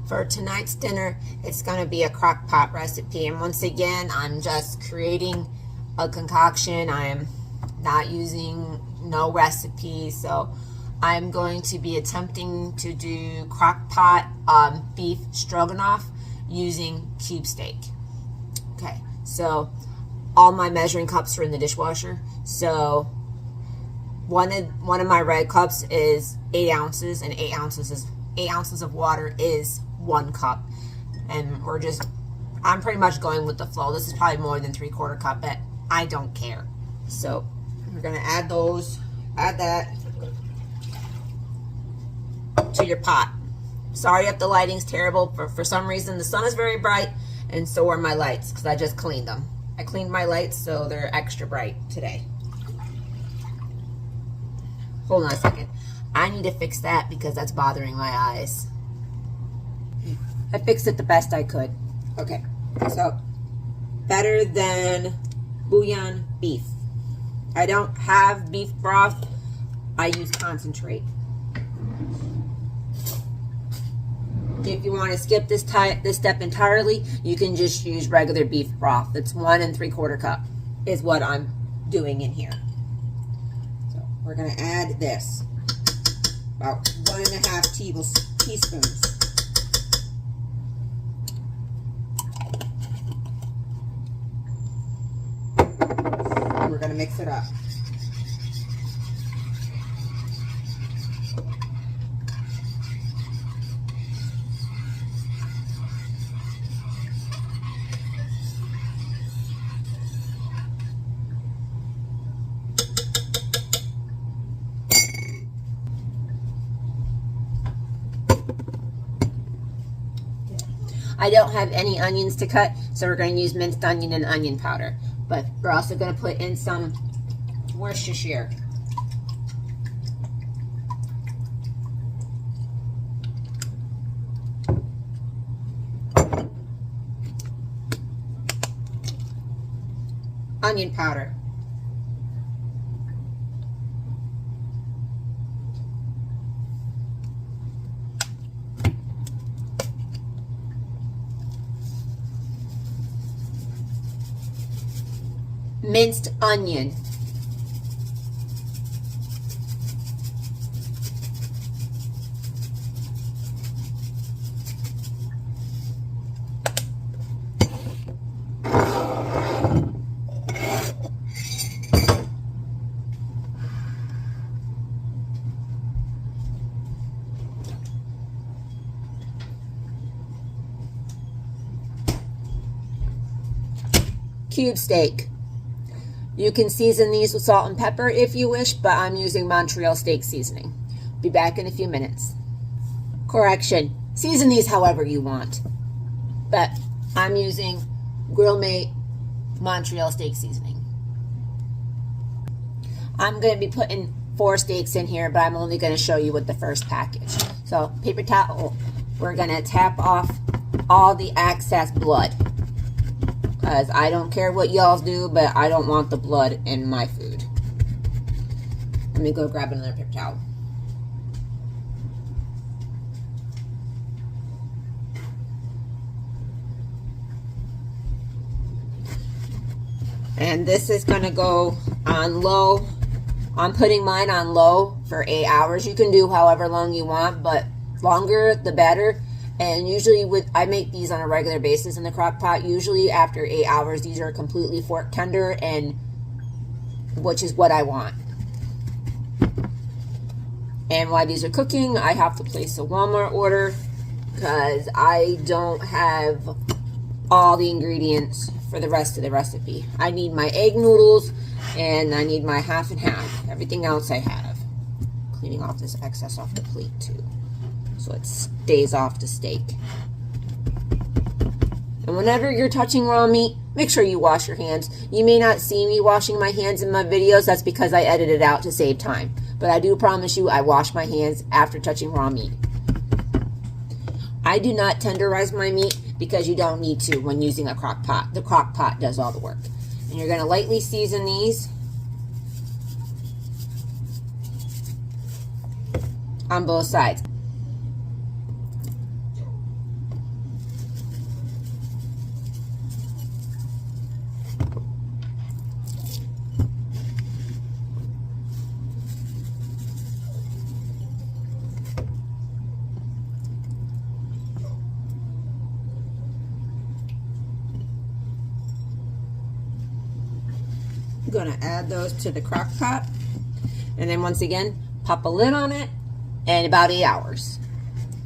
For tonight's dinner, it's going to be a crock pot recipe. And once again, I'm just creating a concoction. I am not using no recipe. So I'm going to be attempting to do crock pot beef stroganoff using cube steak. Okay, so all my measuring cups are in the dishwasher. So one of my red cups is 8 ounces, and 8 ounces of water is 1 cup. And I'm pretty much going with the flow. This is probably more than 3/4 cup, but I don't care. So we're gonna add that to your pot. Sorry if the lighting's terrible, but for some reason the sun is very bright, and so are my lights, because I just cleaned them. I cleaned my lights so they're extra bright today. Hold on a second. I need to fix that because that's bothering my eyes. I fixed it the best I could. Okay, so better than bouillon beef. I don't have beef broth. I use concentrate. If you want to skip this step entirely, you can just use regular beef broth. It's 1 3/4 cup is what I'm doing in here. So we're going to add this, about 1 1/2 teaspoons. And we're going to mix it up. I don't have any onions to cut, so we're going to use minced onion and onion powder. But we're also going to put in some Worcestershire. Onion powder. Minced onion. Cube steak. You can season these with salt and pepper if you wish, but I'm using Montreal steak seasoning. Be back in a few minutes. Correction, season these however you want, but I'm using Grill Mate Montreal steak seasoning. I'm going to be putting 4 steaks in here, but I'm only going to show you with the first package. So paper towel, we're going to tap off all the excess blood. Because I don't care what y'all do, but I don't want the blood in my food. Let me go grab another paper towel. And this is going to go on low. I'm putting mine on low for 8 hours. You can do however long you want, but longer the better. And usually I make these on a regular basis in the crock pot. Usually after 8 hours, these are completely fork tender, and which is what I want. And while these are cooking, I have to place a Walmart order because I don't have all the ingredients for the rest of the recipe. I need my egg noodles, and I need my half and half. Everything else I have. Cleaning off this excess off the plate too, so it stays off the steak. And whenever you're touching raw meat, make sure you wash your hands. You may not see me washing my hands in my videos. That's because I edit it out to save time. But I do promise you I wash my hands after touching raw meat. I do not tenderize my meat because you don't need to when using a crock pot. The crock pot does all the work. And you're going to lightly season these on both sides. I'm gonna add those to the crock pot, and then once again pop a lid on it, and about 8 hours,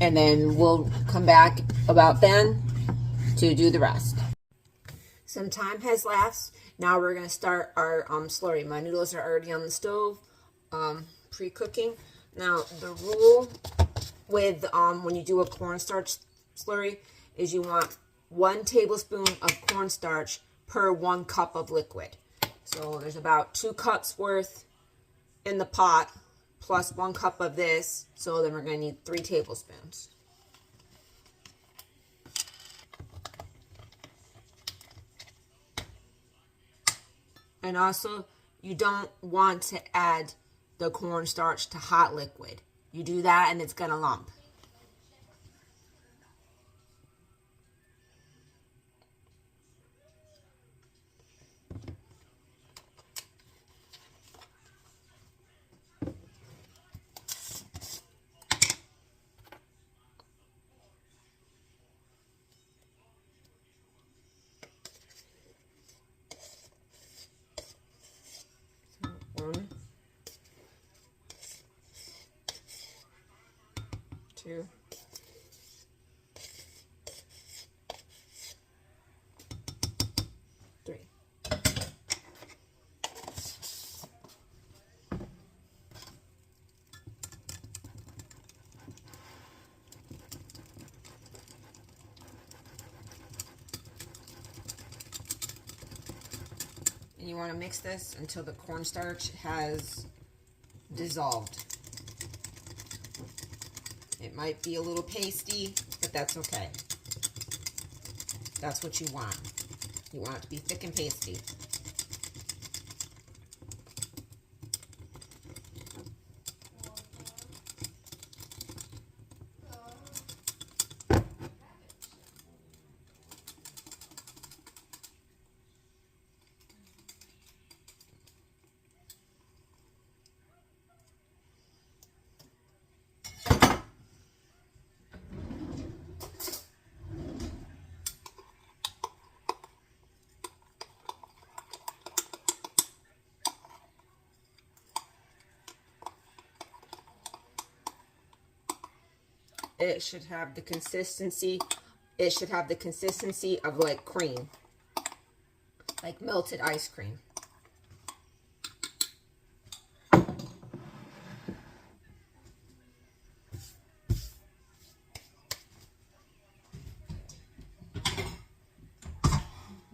and then we'll come back about then to do the rest. Some time has lapsed. Now we're gonna start our slurry. My noodles are already on the stove, pre-cooking. Now the rule with when you do a cornstarch slurry is you want 1 tablespoon of cornstarch per 1 cup of liquid. So there's about 2 cups worth in the pot plus 1 cup of this. So then we're going to need 3 tablespoons. And also, you don't want to add the cornstarch to hot liquid. You do that and it's going to lump. One, 2, 3. And you want to mix this until the cornstarch has dissolved. It might be a little pasty, but that's okay. That's what you want. You want it to be thick and pasty. It should have the consistency of like cream, like melted ice cream.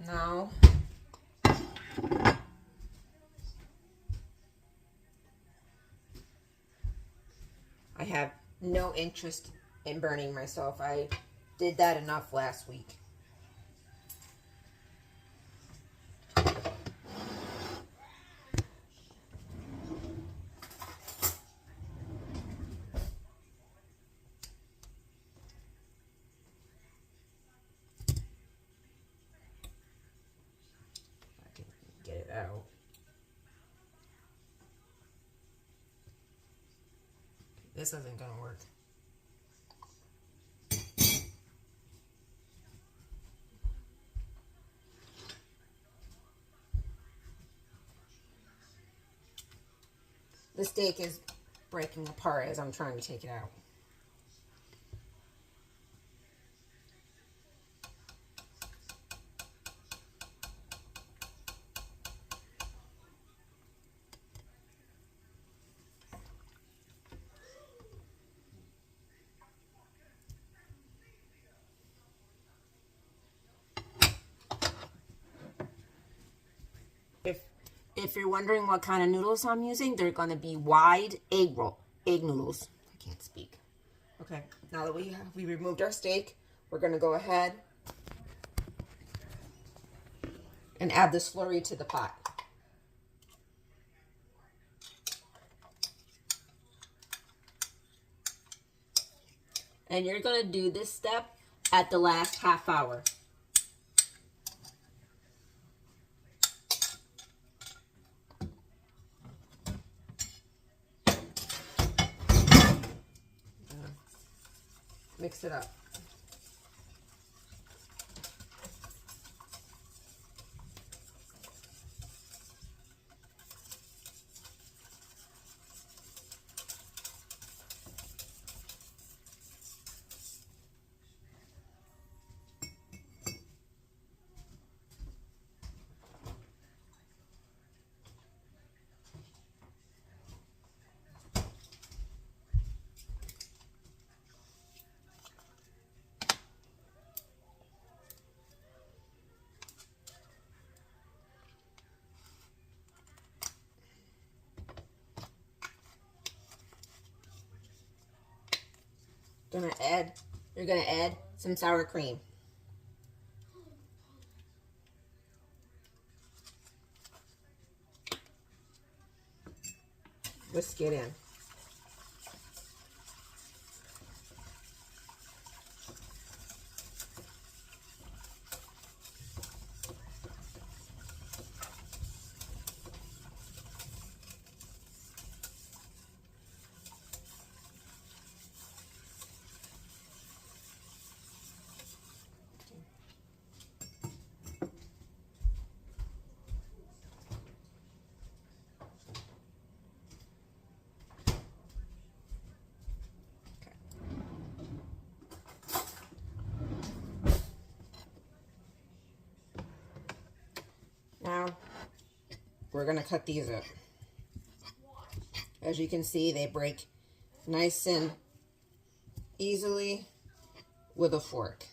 Now I have no interest in burning myself. I did that enough last week. I can get it out. This isn't gonna work. The steak is breaking apart as I'm trying to take it out. If you're wondering what kind of noodles I'm using, they're going to be wide egg noodles. I can't speak. Okay, now that we removed our steak, we're going to go ahead and add the slurry to the pot. And you're going to do this step at the last half hour. mix it up. You're gonna add some sour cream. Whisk it in. Now, we're going to cut these up. As you can see, they break nice and easily with a fork.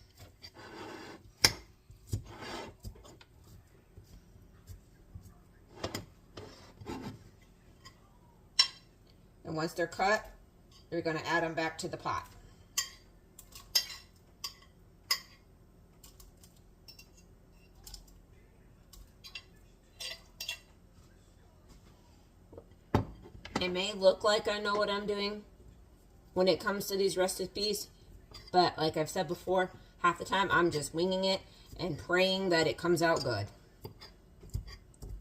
And once they're cut, you're going to add them back to the pot. It may look like I know what I'm doing when it comes to these recipes, but like I've said before, half the time I'm just winging it and praying that it comes out good.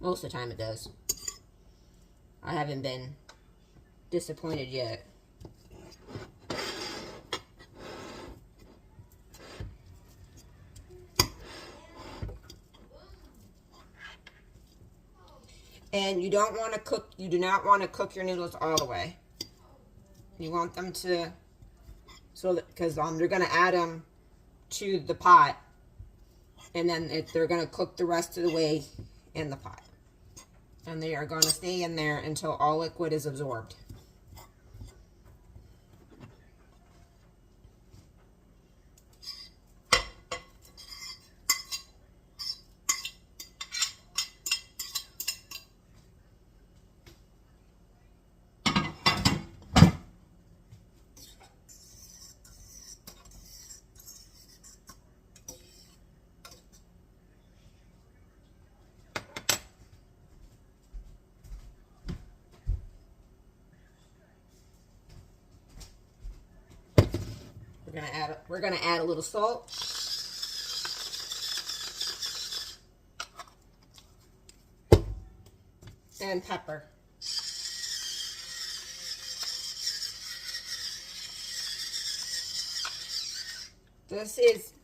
Most of the time it does. I haven't been disappointed yet. And you don't want to cook, you do not want to cook your noodles all the way. You want them to, because you're going to add them to the pot, and then they're going to cook the rest of the way in the pot. And they are going to stay in there until all liquid is absorbed. We're gonna add a little salt. And pepper. This is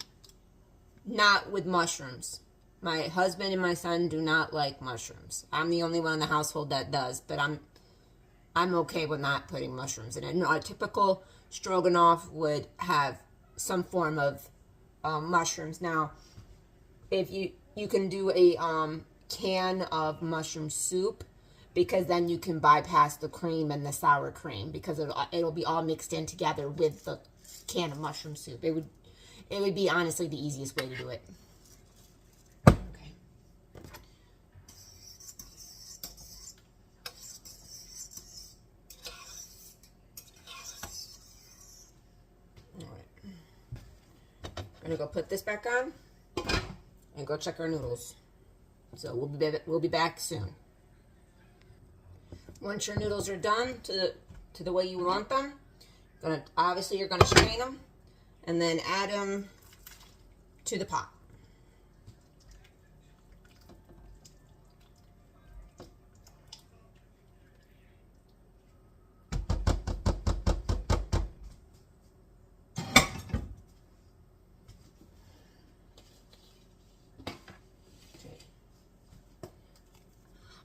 not with mushrooms. My husband and my son do not like mushrooms. I'm the only one in the household that does, but I'm okay with not putting mushrooms in it. No, a typical stroganoff would have some form of mushrooms. Now, if you can do a can of mushroom soup, because then you can bypass the cream and the sour cream, because it'll be all mixed in together with the can of mushroom soup. It would be honestly the easiest way to do it. Okay. I'm gonna go put this back on and go check our noodles. So we'll be back soon. Once your noodles are done to the way you want them, obviously you're gonna strain them and then add them to the pot.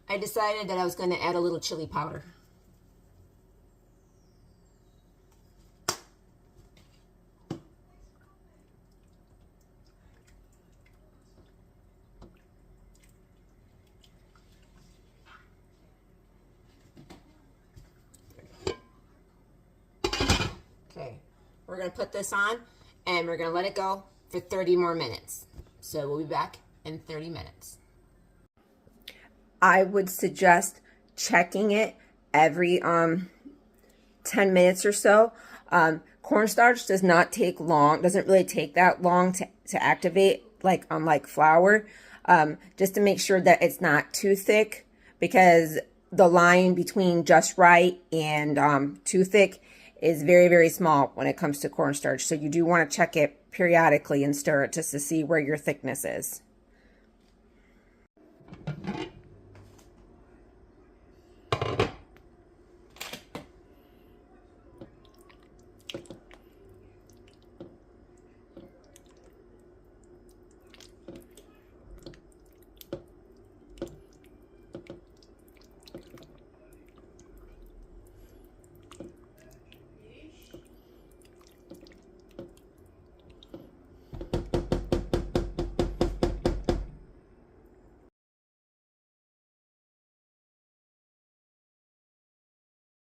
I decided that I was going to add a little chili powder. Okay, we're going to put this on and we're going to let it go for 30 more minutes. So we'll be back in 30 minutes. I would suggest checking it every 10 minutes or so. Cornstarch does not take long, doesn't really take that long to activate, like unlike flour, just to make sure that it's not too thick, because the line between just right and too thick is very, very small when it comes to cornstarch. So you do want to check it periodically and stir it just to see where your thickness is.